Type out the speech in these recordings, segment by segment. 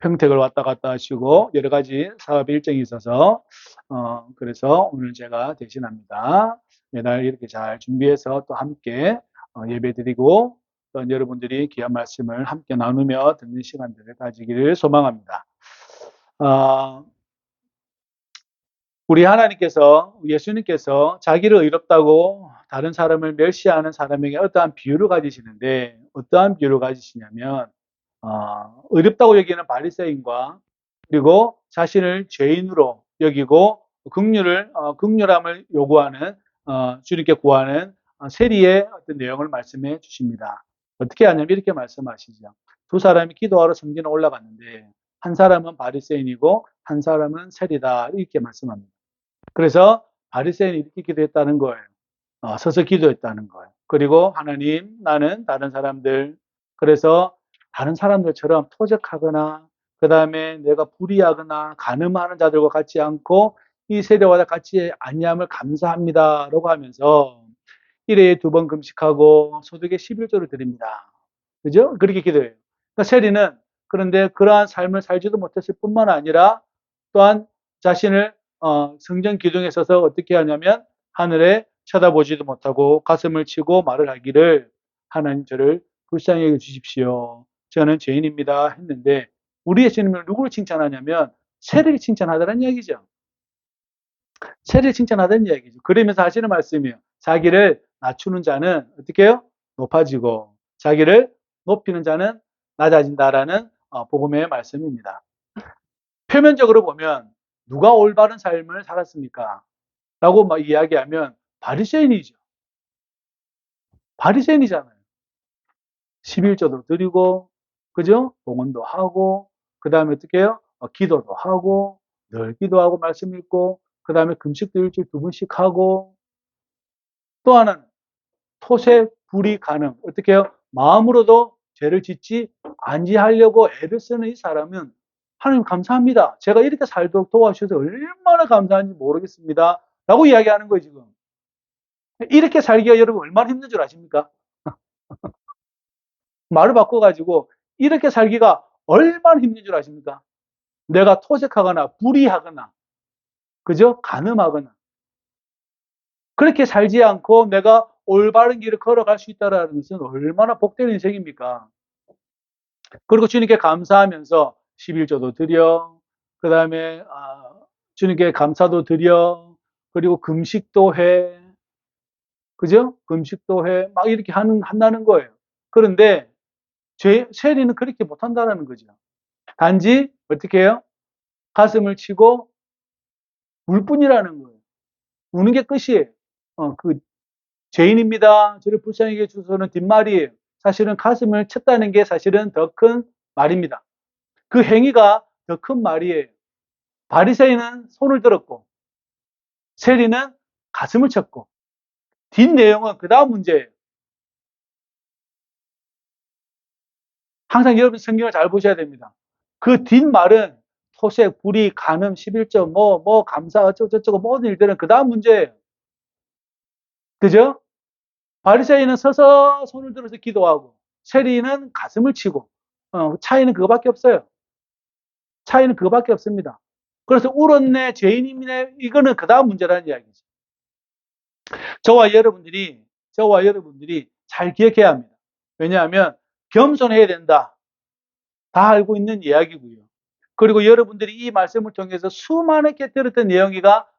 평택을 왔다 갔다 하시고 여러 가지 사업 일정이 있어서 그래서 오늘 제가 대신합니다. 매달 이렇게 잘 준비해서 또 함께 예배드리고 또 여러분들이 귀한 말씀을 함께 나누며 듣는 시간들을 가지기를 소망합니다. 어, 우리 하나님께서 예수님께서 자기를 의롭다고 다른 사람을 멸시하는 사람에게 어떠한 비유를 가지시는데 어떠한 비유를 가지시냐면 의롭다고 여기는 바리새인과 그리고 자신을 죄인으로 여기고 극률함을 요구하는 주님께 구하는 세리의 어떤 내용을 말씀해 주십니다. 어떻게 하냐면 이렇게 말씀하시죠. 두 사람이 기도하러 성전에 올라갔는데 한 사람은 바리새인이고 한 사람은 세리다 이렇게 말씀합니다. 그래서 바리새인이 이렇게 기도했다는 거예요. 서서 기도했다는 거예요. 그리고 하나님, 나는 다른 사람들, 그래서 다른 사람들처럼 토적하거나, 그 다음에 내가 불의하거나, 간음하는 자들과 같지 않고, 이 세대와 같이 아니함을 감사합니다. 라고 하면서, 1회에 2번 금식하고, 소득의 11조를 드립니다. 그죠? 그렇게 기도해요. 그러니까 세리는, 그런데 그러한 삶을 살지도 못했을 뿐만 아니라, 또한 자신을 성전 기둥에 서서 어떻게 하냐면 하늘에 쳐다보지도 못하고 가슴을 치고 말을 하기를 하나님 저를 불쌍히 여겨 주십시오. 저는 죄인입니다. 했는데 우리 예수님을 누구를 칭찬하냐면 세리를 칭찬하다는 이야기죠. 세리를 칭찬하다는 이야기죠. 그러면서 하시는 말씀이에요. 자기를 낮추는 자는 어떻게 해요? 높아지고 자기를 높이는 자는 낮아진다라는 복음의 말씀입니다. 표면적으로 보면 누가 올바른 삶을 살았습니까? 라고 막 이야기하면 바리새인이죠. 바리새인이잖아요. 11조도 드리고, 그죠? 봉헌도 하고, 그 다음에 어떻게 해요? 기도도 하고, 늘 기도하고 말씀 읽고, 그 다음에 금식도 일주일 2번씩 하고, 또 하나는 토색, 불의, 간음. 어떻게 해요? 마음으로도 죄를 짓지 아니하려고 애를 쓰는 이 사람은 하나님 감사합니다. 제가 이렇게 살도록 도와주셔서 얼마나 감사한지 모르겠습니다. 라고 이야기하는 거예요, 지금. 이렇게 살기가 여러분 얼마나 힘든 줄 아십니까? 말을 바꿔가지고 이렇게 살기가 얼마나 힘든 줄 아십니까? 내가 토색하거나 불의하거나 그죠? 간음하거나 그렇게 살지 않고 내가 올바른 길을 걸어갈 수 있다는 것은 얼마나 복된 인생입니까? 그리고 주님께 감사하면서 11조도 드려 그 다음에 주님께 감사도 드려 그리고 금식도 해 그죠? 금식도 해 막 이렇게 한다는 거예요. 그런데 세리는 그렇게 못한다는 거죠. 단지 어떻게 해요? 가슴을 치고 울 뿐이라는 거예요. 우는 게 끝이에요. 그 죄인입니다. 저를 불쌍히 해주소서는 뒷말이에요. 사실은 가슴을 쳤다는 게 사실은 더 큰 말입니다. 그 행위가 더 큰 말이에요. 바리새인은 손을 들었고 세리는 가슴을 쳤고 뒷 내용은 그 다음 문제예요. 항상 여러분 성경을 잘 보셔야 됩니다. 그 뒷말은 토색, 불의, 간음, 11조, 감사, 어쩌고저쩌고 모든 일들은 그 다음 문제예요. 그죠? 바리새인은 서서 손을 들어서 기도하고 세리는 가슴을 치고 차이는 그거밖에 없어요. 차이는 그거밖에 없습니다. 그래서 울었네, 죄인이네, 이거는 그 다음 문제라는 이야기죠. 저와 여러분들이 잘 기억해야 합니다. 왜냐하면 겸손해야 된다. 다 알고 있는 이야기고요. 그리고 여러분들이 이 말씀을 통해서 수많게 들었던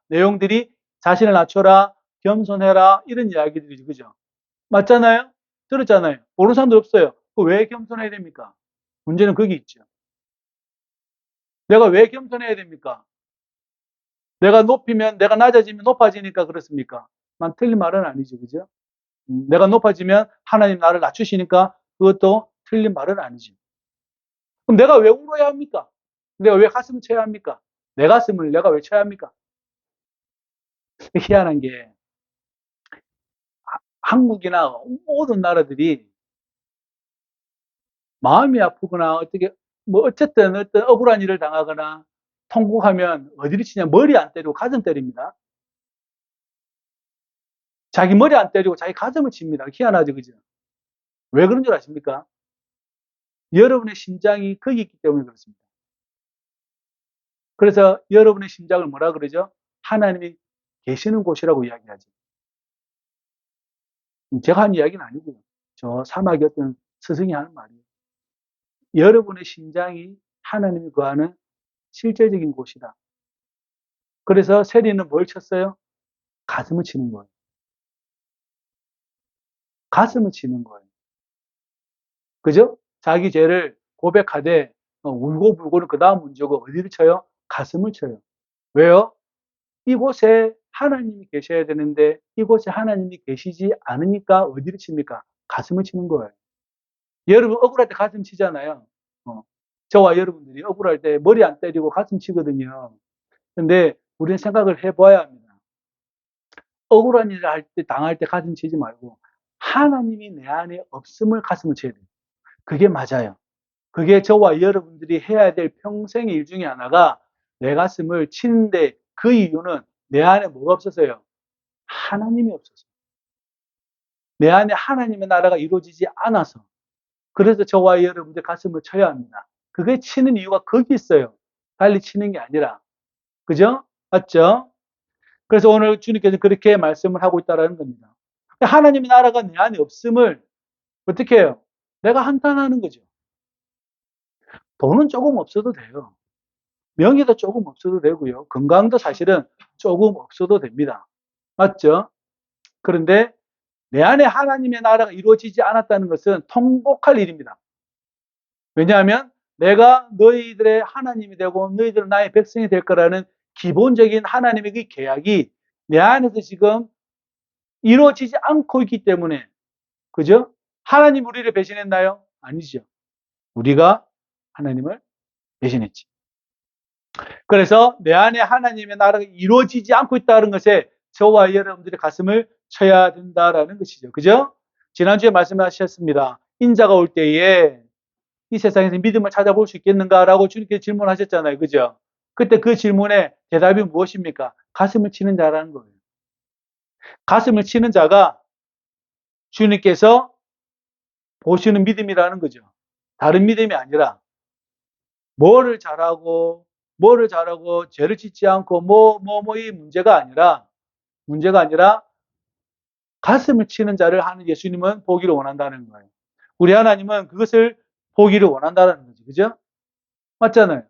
내용들이 자신을 낮춰라, 겸손해라, 이런 이야기들이죠. 그죠? 맞잖아요? 들었잖아요. 모르는 사람도 없어요. 왜 겸손해야 됩니까? 문제는 거기 있죠. 내가 왜 겸손해야 됩니까? 내가 낮아지면 높아지니까 그렇습니까? 틀린 말은 아니죠. 그죠? 내가 높아지면 하나님 나를 낮추시니까 그것도 틀린 말은 아니죠. 그럼 내가 왜 울어야 합니까? 내가 왜 가슴을 쳐야 합니까? 내 가슴을 내가 왜 쳐야 합니까? 희한한 게 한국이나 모든 나라들이 마음이 아프거나 어쨌든 어떤 억울한 일을 당하거나 통곡하면 어디를 치냐? 머리 안 때리고 가슴 때립니다. 자기 머리 안 때리고 자기 가슴을 칩니다. 희한하죠, 그죠? 왜 그런 줄 아십니까? 여러분의 심장이 거기 있기 때문에 그렇습니다. 그래서 여러분의 심장을 뭐라 그러죠? 하나님이 계시는 곳이라고 이야기하죠. 제가 한 이야기는 아니고요. 저 사막의 어떤 스승이 하는 말이에요. 여러분의 심장이 하나님이 거하는 실제적인 곳이다. 그래서 세리는 뭘 쳤어요? 가슴을 치는 거예요. 가슴을 치는 거예요. 그죠? 자기 죄를 고백하되 울고불고는 그 다음 문제고 어디를 쳐요? 가슴을 쳐요. 왜요? 이곳에 하나님이 계셔야 되는데 이곳에 하나님이 계시지 않으니까 어디를 칩니까? 가슴을 치는 거예요. 여러분 억울할 때 가슴 치잖아요. 저와 여러분들이 억울할 때 머리 안 때리고 가슴 치거든요. 근데 우리는 생각을 해봐야 합니다. 억울한 일을 할 때, 당할 때 가슴 치지 말고 하나님이 내 안에 없음을 가슴을 쳐야 돼요. 그게 맞아요. 그게 저와 여러분들이 해야 될 평생의 일 중에 하나가 내 가슴을 치는데 그 이유는 내 안에 뭐가 없어서요? 하나님이 없어서. 내 안에 하나님의 나라가 이루어지지 않아서. 그래서 저와 여러분들 가슴을 쳐야 합니다. 그게 치는 이유가 거기 있어요. 달리 치는 게 아니라. 그죠? 맞죠? 그래서 오늘 주님께서 그렇게 말씀을 하고 있다는 겁니다. 하나님의 나라가 내 안에 없음을 어떻게 해요? 내가 한탄하는 거죠. 돈은 조금 없어도 돼요. 명예도 조금 없어도 되고요. 건강도 사실은 조금 없어도 됩니다. 맞죠? 그런데 내 안에 하나님의 나라가 이루어지지 않았다는 것은 통곡할 일입니다. 왜냐하면 내가 너희들의 하나님이 되고 너희들은 나의 백성이 될 거라는 기본적인 하나님의 그 계약이 내 안에서 지금 이루어지지 않고 있기 때문에, 그죠? 하나님 우리를 배신했나요? 아니죠. 우리가 하나님을 배신했지. 그래서 내 안에 하나님의 나라가 이루어지지 않고 있다는 것에 저와 여러분들이 가슴을 쳐야 된다라는 것이죠. 그죠? 지난주에 말씀하셨습니다. 인자가 올 때에 이 세상에서 믿음을 찾아볼 수 있겠는가라고 주님께서 질문하셨잖아요. 그죠? 그때 그 질문의 대답이 무엇입니까? 가슴을 치는 자라는 거예요. 가슴을 치는 자가 주님께서 보시는 믿음이라는 거죠. 다른 믿음이 아니라 뭐를 잘하고 죄를 짓지 않고 이 문제가 아니라 가슴을 치는 자를 하는 예수님은 보기를 원한다는 거예요. 우리 하나님은 그것을 보기를 원한다는 거죠. 그죠? 맞잖아요.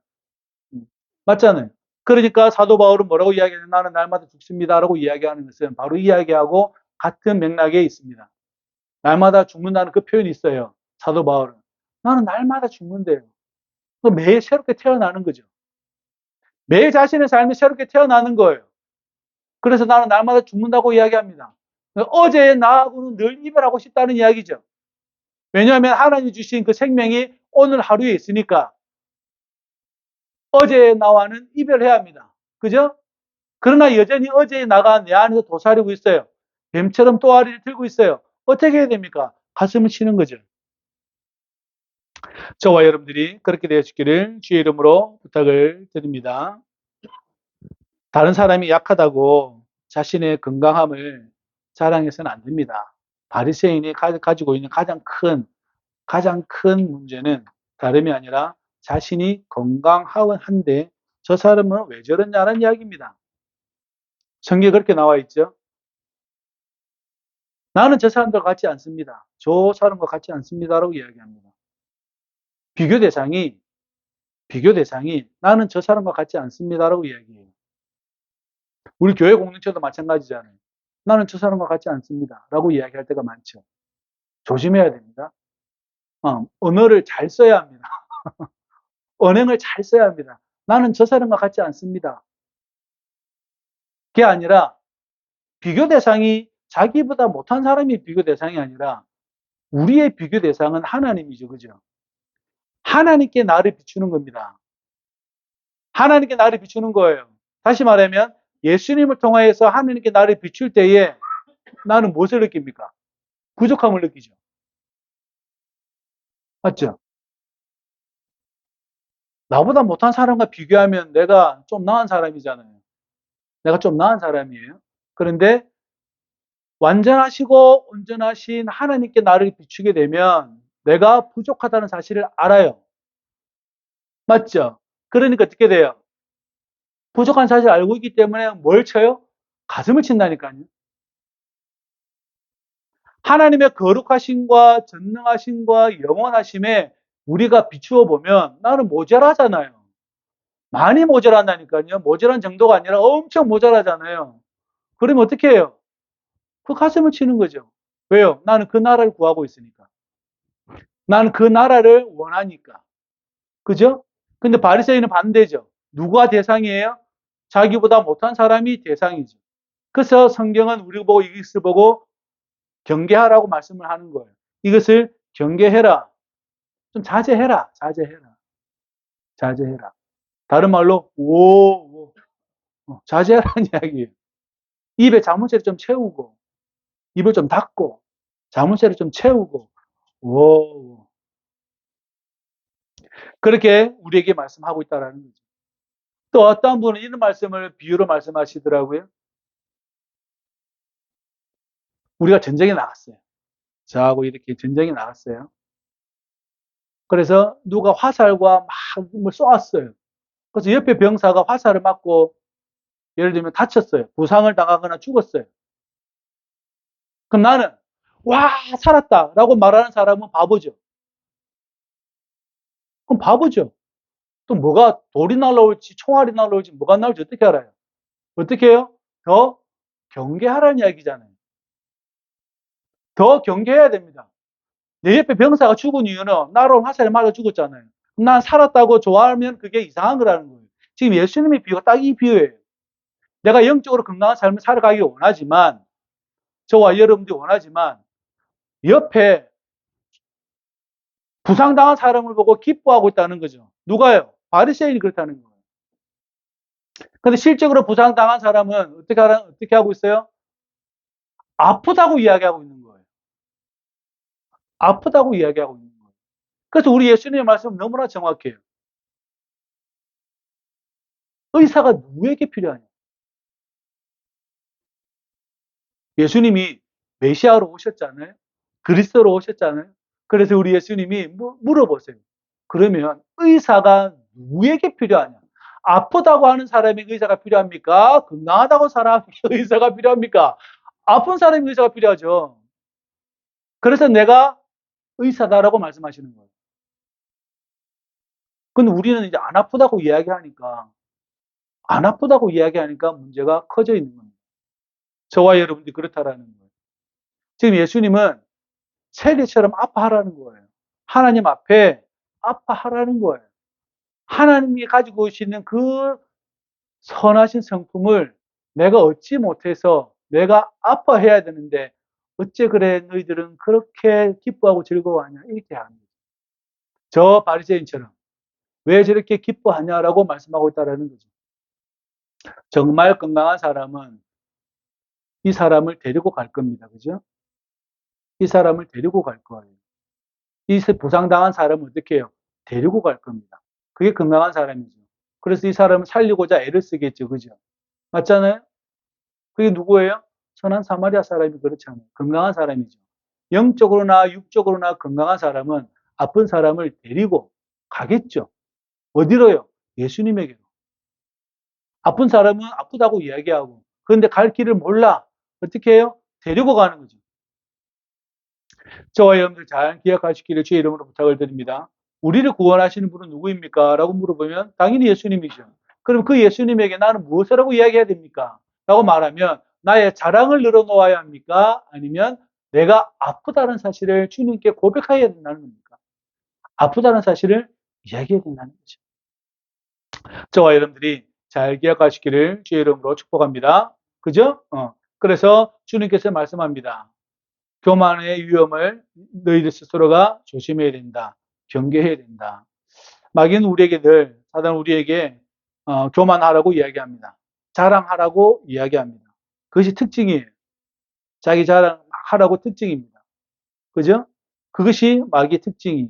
맞잖아요. 그러니까 사도 바울은 뭐라고 이야기하냐면 나는 날마다 죽습니다라고 이야기하는 것은 바로 이 이야기하고 같은 맥락에 있습니다. 날마다 죽는다는 그 표현이 있어요. 사도 바울은. 나는 날마다 죽는데요. 매일 새롭게 태어나는 거죠. 매일 자신의 삶이 새롭게 태어나는 거예요. 그래서 나는 날마다 죽는다고 이야기합니다. 어제의 나하고는 늘 이별하고 싶다는 이야기죠. 왜냐하면 하나님이 주신 그 생명이 오늘 하루에 있으니까 어제의 나와는 이별해야 합니다. 그죠? 그러나 여전히 어제의 나가 내 안에서 도사리고 있어요. 뱀처럼 또아리를 들고 있어요. 어떻게 해야 됩니까? 가슴을 치는 거죠. 저와 여러분들이 그렇게 되어주기를 주의 이름으로 부탁을 드립니다. 다른 사람이 약하다고 자신의 건강함을 자랑해서는 안 됩니다. 바리새인이 가지고 있는 가장 큰 문제는 다름이 아니라 자신이 건강한데 저 사람은 왜 저러냐는 이야기입니다. 성경에 그렇게 나와 있죠. 나는 저 사람들과 같지 않습니다. 저 사람과 같지 않습니다라고 이야기합니다. 비교 대상이 나는 저 사람과 같지 않습니다라고 이야기해요. 우리 교회 공동체도 마찬가지잖아요. 나는 저 사람과 같지 않습니다라고 이야기할 때가 많죠. 조심해야 됩니다. 언어를 잘 써야 합니다. 언행을 잘 써야 합니다. 나는 저 사람과 같지 않습니다. 그게 아니라 비교 대상이 자기보다 못한 사람이 비교 대상이 아니라 우리의 비교 대상은 하나님이죠. 그죠? 하나님께 나를 비추는 겁니다. 하나님께 나를 비추는 거예요. 다시 말하면 예수님을 통하여서 하나님께 나를 비출 때에 나는 무엇을 느낍니까? 부족함을 느끼죠. 맞죠? 나보다 못한 사람과 비교하면 내가 좀 나은 사람이잖아요. 내가 좀 나은 사람이에요. 그런데 완전하시고 온전하신 하나님께 나를 비추게 되면 내가 부족하다는 사실을 알아요. 맞죠? 그러니까 어떻게 돼요? 부족한 사실을 알고 있기 때문에 뭘 쳐요? 가슴을 친다니까요. 하나님의 거룩하심과 전능하심과 영원하심에 우리가 비추어 보면 나는 모자라잖아요. 많이 모자란다니까요. 모자란 정도가 아니라 엄청 모자라잖아요. 그러면 어떻게 해요? 그 가슴을 치는 거죠. 왜요? 나는 그 나라를 구하고 있으니까. 나는 그 나라를 원하니까. 그죠? 근데 바리새인은 반대죠. 누가 대상이에요? 자기보다 못한 사람이 대상이죠. 그래서 성경은 우리 보고 이것을 보고 경계하라고 말씀을 하는 거예요. 이것을 경계해라. 좀 자제해라. 자제해라. 자제해라. 다른 말로 자제하라는 이야기예요. 입에 자물쇠를 좀 채우고 입을 좀 닫고 자물쇠를 좀 채우고 오 그렇게 우리에게 말씀하고 있다라는 거죠. 또 어떤 분은 이런 말씀을 비유로 말씀하시더라고요. 우리가 전쟁에 나갔어요. 저하고 이렇게 전쟁에 나갔어요. 그래서 누가 화살과 막 쏘았어요. 그래서 옆에 병사가 화살을 맞고 예를 들면 다쳤어요. 부상을 당하거나 죽었어요. 그럼 나는 와 살았다라고 말하는 사람은 바보죠. 그럼 바보죠. 또 뭐가 돌이 날라올지 총알이 날라올지 뭐가 날지 어떻게 알아요? 어떻게 해요? 더 경계하라는 이야기잖아요. 더 경계해야 됩니다. 내 옆에 병사가 죽은 이유는 나로 화살에 맞아 죽었잖아요. 난 살았다고 좋아하면 그게 이상한 거라는 거예요. 지금 예수님의 비유가 딱 이 비유예요. 내가 영적으로 건강한 삶을 살아가기 원하지만 저와 여러분들이 원하지만 옆에 부상당한 사람을 보고 기뻐하고 있다는 거죠. 누가요? 바리새인이 그렇다는 거예요. 근데 실적으로 부상당한 사람은 어떻게 하고 있어요? 아프다고 이야기하고 있는 거예요. 아프다고 이야기하고 있는 거예요. 그래서 우리 예수님의 말씀은 너무나 정확해요. 의사가 누구에게 필요하냐? 예수님이 메시아로 오셨잖아요. 그리스도로 오셨잖아요. 그래서 우리 예수님이 물어보세요. 그러면 의사가 누구에게 필요하냐? 아프다고 하는 사람에게 의사가 필요합니까? 건강하다고 사람에게 의사가 필요합니까? 아픈 사람에게 의사가 필요하죠. 그래서 내가 의사다라고 말씀하시는 거예요. 근데 우리는 이제 안 아프다고 이야기하니까 문제가 커져 있는 겁니다. 저와 여러분들이 그렇다라는 거예요. 지금 예수님은 세리처럼 아파하라는 거예요. 하나님 앞에 아파하라는 거예요. 하나님이 가지고 오시는 그 선하신 성품을 내가 얻지 못해서 내가 아파해야 되는데 어째 그래 너희들은 그렇게 기뻐하고 즐거워하냐 이렇게 합니다. 저 바리새인처럼 왜 저렇게 기뻐하냐라고 말씀하고 있다라는 거죠. 정말 건강한 사람은 이 사람을 데리고 갈 겁니다. 그죠? 이 사람을 데리고 갈 거예요. 이 부상당한 사람은 어떻게 해요? 데리고 갈 겁니다. 그게 건강한 사람이죠. 그래서 이 사람을 살리고자 애를 쓰겠죠. 그죠? 맞잖아요? 그게 누구예요? 선한 사마리아 사람이 그렇잖아요. 건강한 사람이죠. 영적으로나 육적으로나 건강한 사람은 아픈 사람을 데리고 가겠죠. 어디로요? 예수님에게로. 아픈 사람은 아프다고 이야기하고 그런데 갈 길을 몰라. 어떻게 해요? 데리고 가는 거죠. 저와 여러분들 잘 기억하시기를 주의 이름으로 부탁을 드립니다. 우리를 구원하시는 분은 누구입니까? 라고 물어보면 당연히 예수님이죠. 그럼 그 예수님에게 나는 무엇이라고 이야기해야 됩니까? 라고 말하면 나의 자랑을 늘어놓아야 합니까? 아니면 내가 아프다는 사실을 주님께 고백해야 된다는 겁니까? 아프다는 사실을 이야기해야 된다는 거죠. 저와 여러분들이 잘 기억하시기를 주의 이름으로 축복합니다. 그죠? 그래서 주님께서 말씀합니다. 교만의 위험을 너희들 스스로가 조심해야 된다. 경계해야 된다. 마귀는 우리에게 사단은 우리에게 교만하라고 이야기합니다. 자랑하라고 이야기합니다. 그것이 특징이에요. 자기 자랑하라고 특징입니다. 그죠? 그것이 마귀의 특징이에요.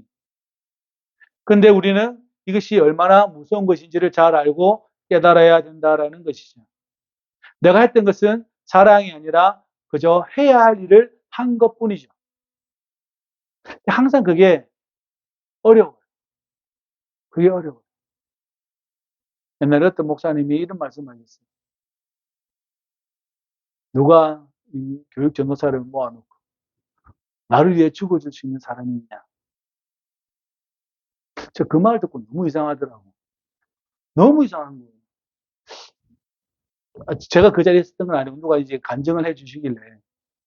근데 우리는 이것이 얼마나 무서운 것인지를 잘 알고 깨달아야 된다라는 것이죠. 내가 했던 것은 자랑이 아니라 그저 해야 할 일을 한 것뿐이죠. 항상 그게 어려워요. 그게 어려워요. 옛날에 어떤 목사님이 이런 말씀하셨어요. 누가 이 교육 전도사를 모아놓고 나를 위해 죽어줄 수 있는 사람이 있냐. 저 그 말 듣고 너무 이상하더라고. 너무 이상한 거예요. 제가 그 자리에 있었던 건 아니고 누가 이제 간증을 해 주시길래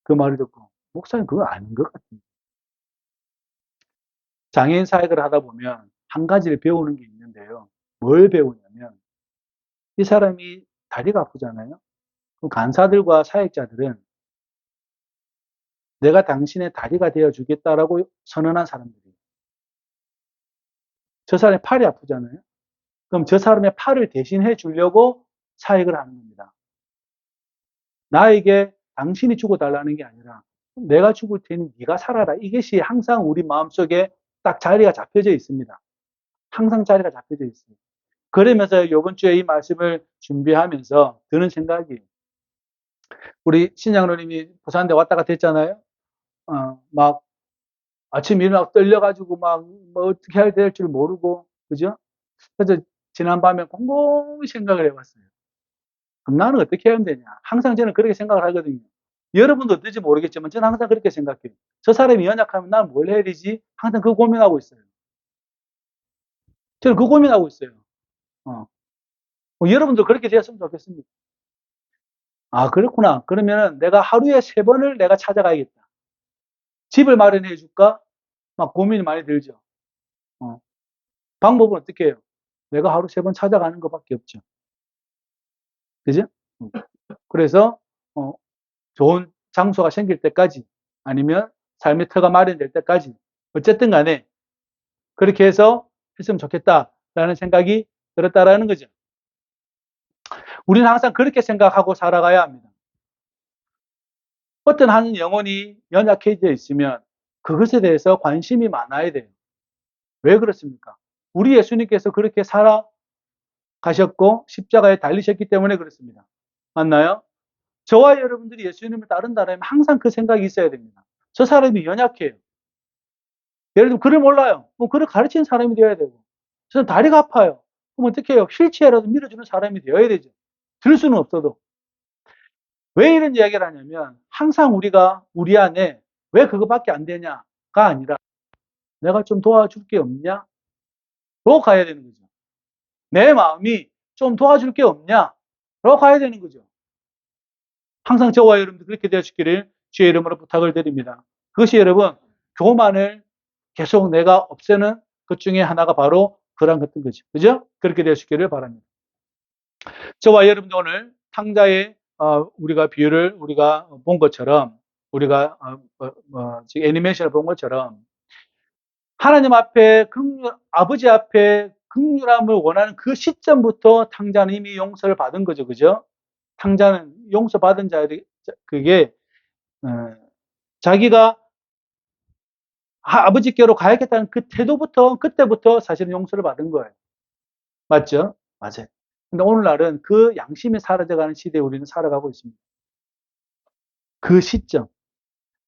그 말을 듣고 목사님 그거 아닌 것 같은데. 장애인 사역을 하다 보면 한 가지를 배우는 게 있는데요. 뭘 배우냐면 이 사람이 다리가 아프잖아요. 그럼 간사들과 사역자들은 내가 당신의 다리가 되어 주겠다라고 선언한 사람들이에요. 저 사람이 팔이 아프잖아요. 그럼 저 사람의 팔을 대신해 주려고 사역을 하는 겁니다. 나에게 당신이 죽어달라는 게 아니라 내가 죽을 테니 네가 살아라. 이것이 항상 우리 마음속에 딱 자리가 잡혀져 있습니다. 항상 자리가 잡혀져 있어요. 그러면서 이번 주에 이 말씀을 준비하면서 드는 생각이 우리 신장로님이 부산대 왔다 갔다 했잖아요. 막 아침 일어나고 떨려가지고 막 뭐 어떻게 해야 될 줄 모르고 그죠? 그래서 지난밤에 곰곰이 생각을 해봤어요. 그럼 나는 어떻게 하면 되냐? 항상 저는 그렇게 생각을 하거든요. 여러분도 어떨지 모르겠지만 저는 항상 그렇게 생각해요. 저 사람이 연약하면 난 뭘 해야 되지? 항상 그 고민하고 있어요. 저는 그 고민하고 있어요. 어. 여러분도 그렇게 되었으면 좋겠습니다. 아, 그렇구나. 그러면 내가 하루에 3번을 내가 찾아가야겠다. 집을 마련해 줄까? 막 고민이 많이 들죠. 어. 방법은 어떻게 해요? 내가 하루 3번 찾아가는 것밖에 없죠. 그죠? 그래서, 좋은 장소가 생길 때까지 아니면 삶의 터가 마련될 때까지 어쨌든 간에 그렇게 해서 했으면 좋겠다라는 생각이 들었다라는 거죠. 우리는 항상 그렇게 생각하고 살아가야 합니다. 어떤 한 영혼이 연약해져 있으면 그것에 대해서 관심이 많아야 돼요. 왜 그렇습니까? 우리 예수님께서 그렇게 살아가셨고 십자가에 달리셨기 때문에 그렇습니다. 맞나요? 저와 여러분들이 예수님을 따른다면 항상 그 생각이 있어야 됩니다. 저 사람이 연약해요. 예를 들면 글을 몰라요. 그럼 글을 가르치는 사람이 되어야 되고 저는 다리가 아파요. 그럼 어떻게 해요? 휠체어라도 밀어주는 사람이 되어야 되죠. 들 수는 없어도. 왜 이런 이야기를 하냐면 항상 우리가 우리 안에 왜 그거밖에 안 되냐가 아니라 내가 좀 도와줄 게 없냐? 로 가야 되는 거죠. 내 마음이 좀 도와줄 게 없냐? 로 가야 되는 거죠. 항상 저와 여러분들 그렇게 되시기를 주의 이름으로 부탁을 드립니다. 그것이 여러분 교만을 계속 내가 없애는 것 중에 하나가 바로 그런 것인 거죠. 그죠? 그렇게 되시기를 바랍니다. 저와 여러분들 오늘 탕자의 우리가 비유를 우리가 본 것처럼 우리가 지금 애니메이션을 본 것처럼 하나님 앞에 아버지 앞에 긍휼함을 원하는 그 시점부터 탕자는 이미 용서를 받은 거죠. 그죠? 탕자는 용서받은 자들이 그게 자기가 아버지께로 가야겠다는 그 태도부터 그때부터 사실은 용서를 받은 거예요. 맞죠? 맞아요. 근데 오늘날은 그 양심이 사라져가는 시대에 우리는 살아가고 있습니다. 그 시점,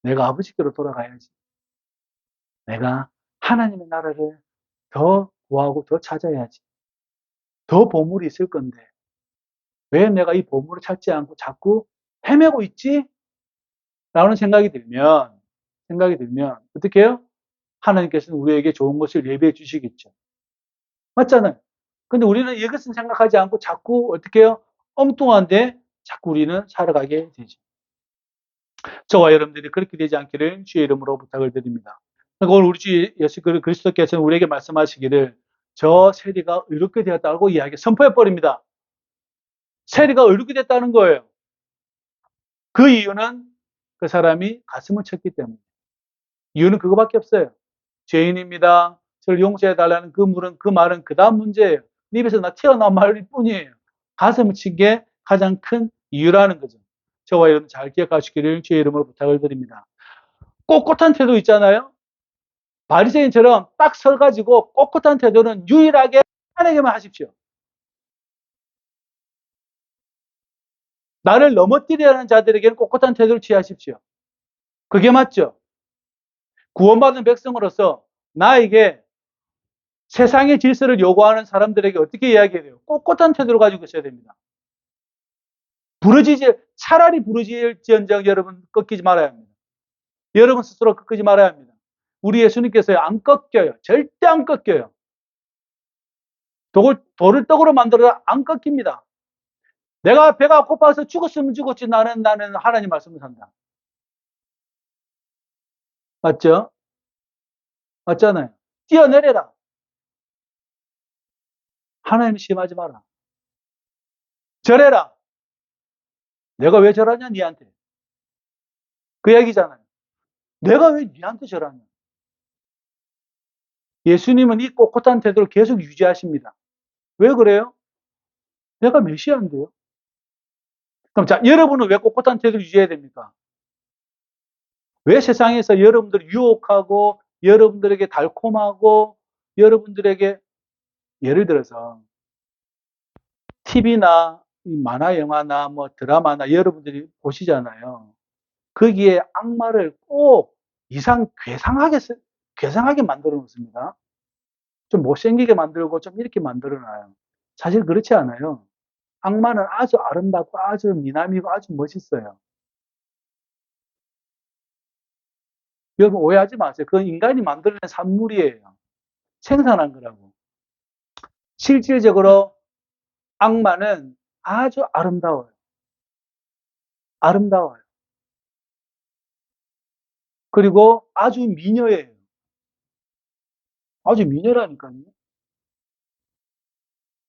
내가 아버지께로 돌아가야지. 내가 하나님의 나라를 더 구하고 더 찾아야지. 더 보물이 있을 건데 왜 내가 이 보물을 찾지 않고 자꾸 헤매고 있지? 라는 생각이 들면 어떻게 해요? 하나님께서는 우리에게 좋은 것을 예비해 주시겠죠. 맞잖아요. 근데 우리는 이것은 생각하지 않고 자꾸 어떻게 해요? 엉뚱한데 자꾸 우리는 살아가게 되죠. 저와 여러분들이 그렇게 되지 않기를 주의 이름으로 부탁을 드립니다. 그러니까 오늘 우리 주 예수 그리스도께서는 우리에게 말씀하시기를 저 세리가 의롭게 되었다고 선포해 버립니다. 세리가 의롭게 됐다는 거예요. 그 이유는 그 사람이 가슴을 쳤기 때문에. 이유는 그거밖에 없어요. 죄인입니다. 저를 용서해 달라는 그 말은 그 다음 문제예요. 입에서 튀어나온 말일 뿐이에요. 가슴을 친 게 가장 큰 이유라는 거죠. 저와 여러분 잘 기억하시기를 주의 이름으로 부탁을 드립니다. 꼿꼿한 태도 있잖아요. 바리새인처럼 딱 서가지고 꼿꼿한 태도는 유일하게 하나님께만 하십시오. 나를 넘어뜨리려는 자들에게는 꼿꼿한 태도를 취하십시오. 그게 맞죠? 구원받은 백성으로서 나에게 세상의 질서를 요구하는 사람들에게 어떻게 이야기해야 돼요? 꼿꼿한 태도를 가지고 있어야 됩니다. 차라리 부르짖을지언정 여러분 꺾이지 말아야 합니다. 여러분 스스로 꺾이지 말아야 합니다. 우리 예수님께서요, 안 꺾여요. 절대 안 꺾여요. 돌을 떡으로 만들어도 안 꺾입니다. 내가 배가 고파서 죽었으면 죽었지 나는 하나님 말씀을 산다. 맞죠? 맞잖아요. 뛰어내려라. 하나님 시험하지 마라. 절해라. 내가 왜 절하냐 니한테. 그 얘기잖아요. 내가 왜 니한테 절하냐. 예수님은 이 꼿꼿한 태도를 계속 유지하십니다. 왜 그래요? 내가 메시아인데요. 그럼 자, 여러분은 왜 꼿꼿한 태도를 유지해야 됩니까? 왜 세상에서 여러분들을 유혹하고 여러분들에게 달콤하고 여러분들에게 예를 들어서 TV나 만화 영화나 뭐 드라마나 여러분들이 보시잖아요. 거기에 악마를 꼭 괴상하게 만들어 놓습니다. 좀 못생기게 만들고 좀 이렇게 만들어 놔요. 사실 그렇지 않아요. 악마는 아주 아름답고 아주 미남이고 아주 멋있어요. 여러분 오해하지 마세요. 그건 인간이 만들어낸 산물이에요. 생산한 거라고. 실질적으로 악마는 아주 아름다워요. 아름다워요. 그리고 아주 미녀예요. 아주 미녀라니까요.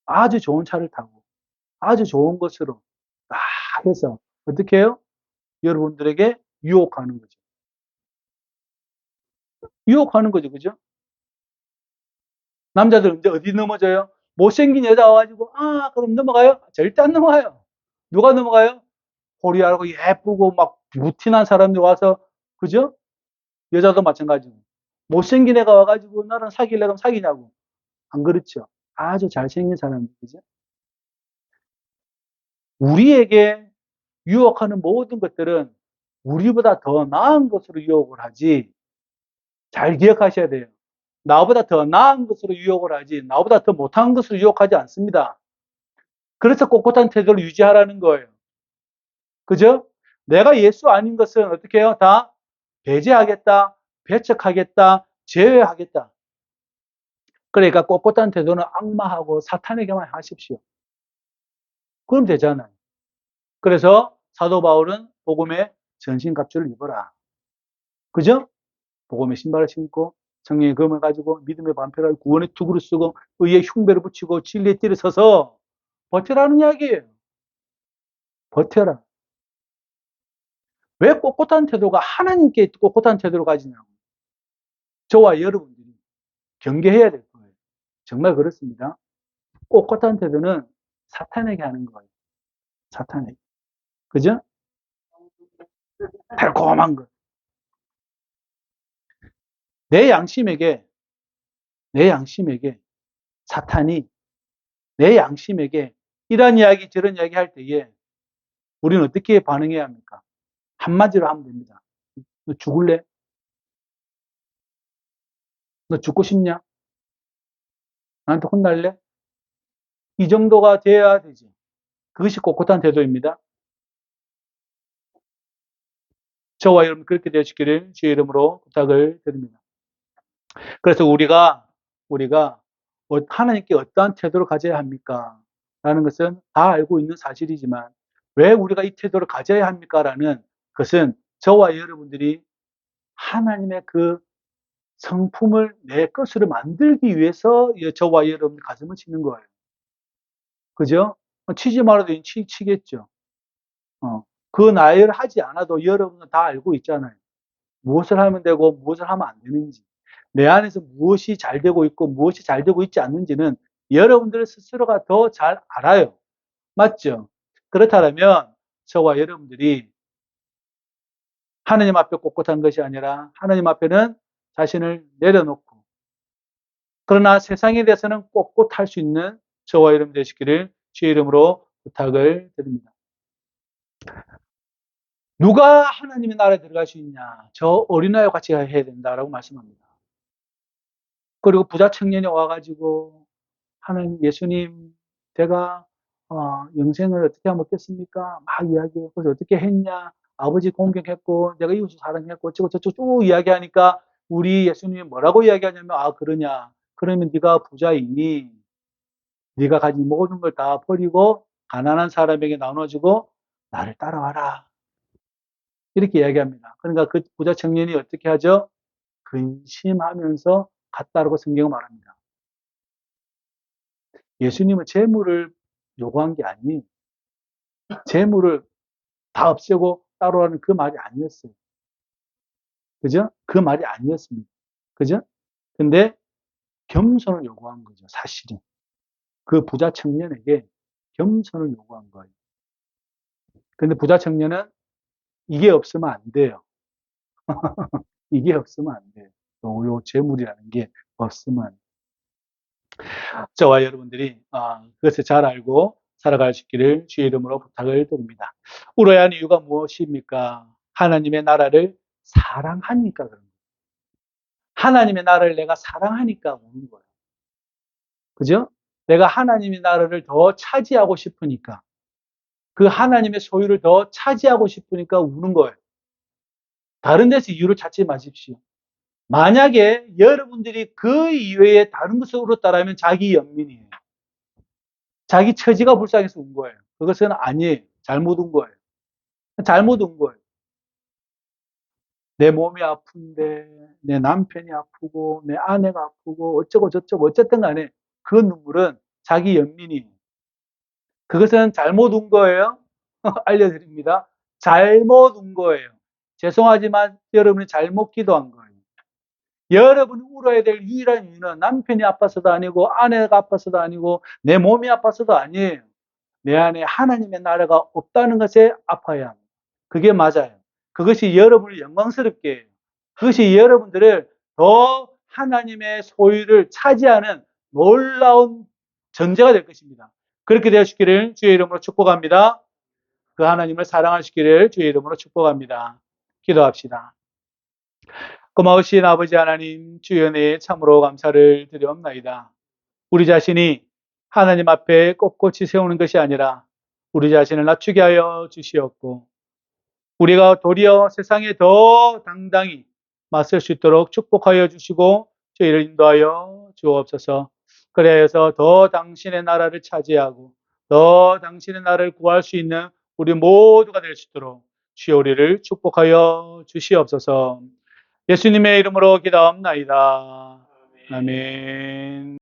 아주 좋은 차를 타고 아주 좋은 것으로 딱 해서 어떻게 해요? 여러분들에게 유혹하는 거죠. 유혹하는 거죠. 그죠? 남자들은 이제 어디 넘어져요? 못생긴 여자 와가지고 그럼 넘어가요? 절대 안 넘어가요. 누가 넘어가요? 호리하고 예쁘고 막 무티난 사람들 와서 그죠? 여자도 마찬가지고 못생긴 애가 와가지고 나랑 사귈래 그럼 사귀냐고. 안 그렇죠. 아주 잘생긴 사람들 그죠? 우리에게 유혹하는 모든 것들은 우리보다 더 나은 것으로 유혹을 하지. 잘 기억하셔야 돼요. 나보다 더 나은 것으로 유혹을 하지 나보다 더 못한 것으로 유혹하지 않습니다. 그래서 꼿꼿한 태도를 유지하라는 거예요. 그죠? 내가 예수 아닌 것은 어떻게 해요? 다 배제하겠다, 배척하겠다, 제외하겠다. 그러니까 꼿꼿한 태도는 악마하고 사탄에게만 하십시오. 그럼 되잖아요. 그래서 사도 바울은 복음의 전신갑주를 입어라. 그죠? 복음의 신발을 신고 성령의 검을 가지고 믿음의 반패를 하고 구원의 투구를 쓰고 의의 흉배를 붙이고 진리의 띠를 서서 버텨라는 이야기예요. 버텨라. 왜 꼿꼿한 태도가 하나님께 꼿꼿한 태도를 가지냐고. 저와 여러분들이 경계해야 될 거예요. 정말 그렇습니다. 꼿꼿한 태도는 사탄에게 하는 거예요. 사탄에게. 그죠? 달콤한 것. 내 양심에게, 내 양심에게 사탄이 내 양심에게 이런 이야기 저런 이야기 할 때에 우리는 어떻게 반응해야 합니까? 한마디로 하면 됩니다. 너 죽을래? 너 죽고 싶냐? 나한테 혼날래? 이 정도가 돼야 되지. 그것이 꼿꼿한 태도입니다. 저와 여러분 그렇게 되시기를 주의 이름으로 부탁을 드립니다. 그래서 우리가 하나님께 어떠한 태도를 가져야 합니까? 라는 것은 다 알고 있는 사실이지만 왜 우리가 이 태도를 가져야 합니까? 라는 것은 저와 여러분들이 하나님의 그 성품을 내 것으로 만들기 위해서 저와 여러분 가슴을 치는 거예요. 그죠? 치지 말아도 치겠죠. 그 나이를 하지 않아도 여러분은 다 알고 있잖아요. 무엇을 하면 되고 무엇을 하면 안 되는지. 내 안에서 무엇이 잘 되고 있고 무엇이 잘 되고 있지 않는지는 여러분들 스스로가 더 잘 알아요. 맞죠? 그렇다면 저와 여러분들이 하나님 앞에 꼿꼿한 것이 아니라 하나님 앞에는 자신을 내려놓고 그러나 세상에 대해서는 꼿꼿할 수 있는 저와 여러분 되시기를 주의 이름으로 부탁을 드립니다. 누가 하나님의 나라에 들어갈 수 있냐? 저 어린아이와 같이 해야 된다라고 말씀합니다. 그리고 부자 청년이 와가지고 하나님, 예수님, 제가 영생을 어떻게 하면 얻겠습니까? 막 이야기해. 그래서 어떻게 했냐? 아버지 공경했고 내가 이웃을 사랑했고 어쩌고 저쩌고 쭉 이야기하니까 우리 예수님이 뭐라고 이야기하냐면 그러냐? 그러면 네가 부자이니 네가 가진 모든 걸 다 버리고 가난한 사람에게 나눠주고 나를 따라와라. 이렇게 이야기합니다. 그러니까 그 부자 청년이 어떻게 하죠? 근심하면서 갔다라고 성경은 말합니다. 예수님은 재물을 요구한 게 아니에요. 재물을 다 없애고 따라오라는 그 말이 아니었어요. 그죠? 그 말이 아니었습니다. 그죠? 근데 겸손을 요구한 거죠, 사실은. 그 부자 청년에게 겸손을 요구한 거예요. 근데 부자 청년은 이게 없으면 안 돼요. 이게 없으면 안 돼요. 요 재물이라는 게 없으면. 저와 여러분들이 그것을 잘 알고 살아갈 수 있기를 주의 이름으로 부탁을 드립니다. 울어야 하는 이유가 무엇입니까? 하나님의 나라를 사랑하니까 그런 거예요. 하나님의 나라를 내가 사랑하니까 우는 거예요. 그죠? 내가 하나님의 나라를 더 차지하고 싶으니까, 그 하나님의 소유를 더 차지하고 싶으니까 우는 거예요. 다른 데서 이유를 찾지 마십시오. 만약에 여러분들이 그 이외에 다른 것을 울었다라면 자기 연민이에요. 자기 처지가 불쌍해서 운 거예요. 그것은 아니에요. 잘못 운 거예요. 잘못 운 거예요. 내 몸이 아픈데, 내 남편이 아프고, 내 아내가 아프고, 어쩌고 저쩌고, 어쨌든 간에 그 눈물은 자기 연민이에요. 그것은 잘못 운 거예요. 알려드립니다. 잘못 운 거예요. 죄송하지만 여러분이 잘못 기도한 거예요. 여러분이 울어야 될 유일한 이유는 남편이 아파서도 아니고, 아내가 아파서도 아니고, 내 몸이 아파서도 아니에요. 내 안에 하나님의 나라가 없다는 것에 아파야 합니다. 그게 맞아요. 그것이 여러분을 영광스럽게 해요. 그것이 여러분들을 더 하나님의 소유를 차지하는 놀라운 전제가 될 것입니다. 그렇게 되시기를 주의 이름으로 축복합니다. 그 하나님을 사랑하시기를 주의 이름으로 축복합니다. 기도합시다. 고마우신 아버지 하나님, 주의 은혜에 참으로 감사를 드리옵나이다. 우리 자신이 하나님 앞에 꼿꼿이 세우는 것이 아니라 우리 자신을 낮추게 하여 주시옵고, 우리가 도리어 세상에 더 당당히 맞설 수 있도록 축복하여 주시고 저희를 인도하여 주옵소서. 그래서 더 당신의 나라를 차지하고 더 당신의 나라를 구할 수 있는 우리 모두가 될 수 있도록 주여 우리를 축복하여 주시옵소서. 예수님의 이름으로 기도합나이다. 아멘.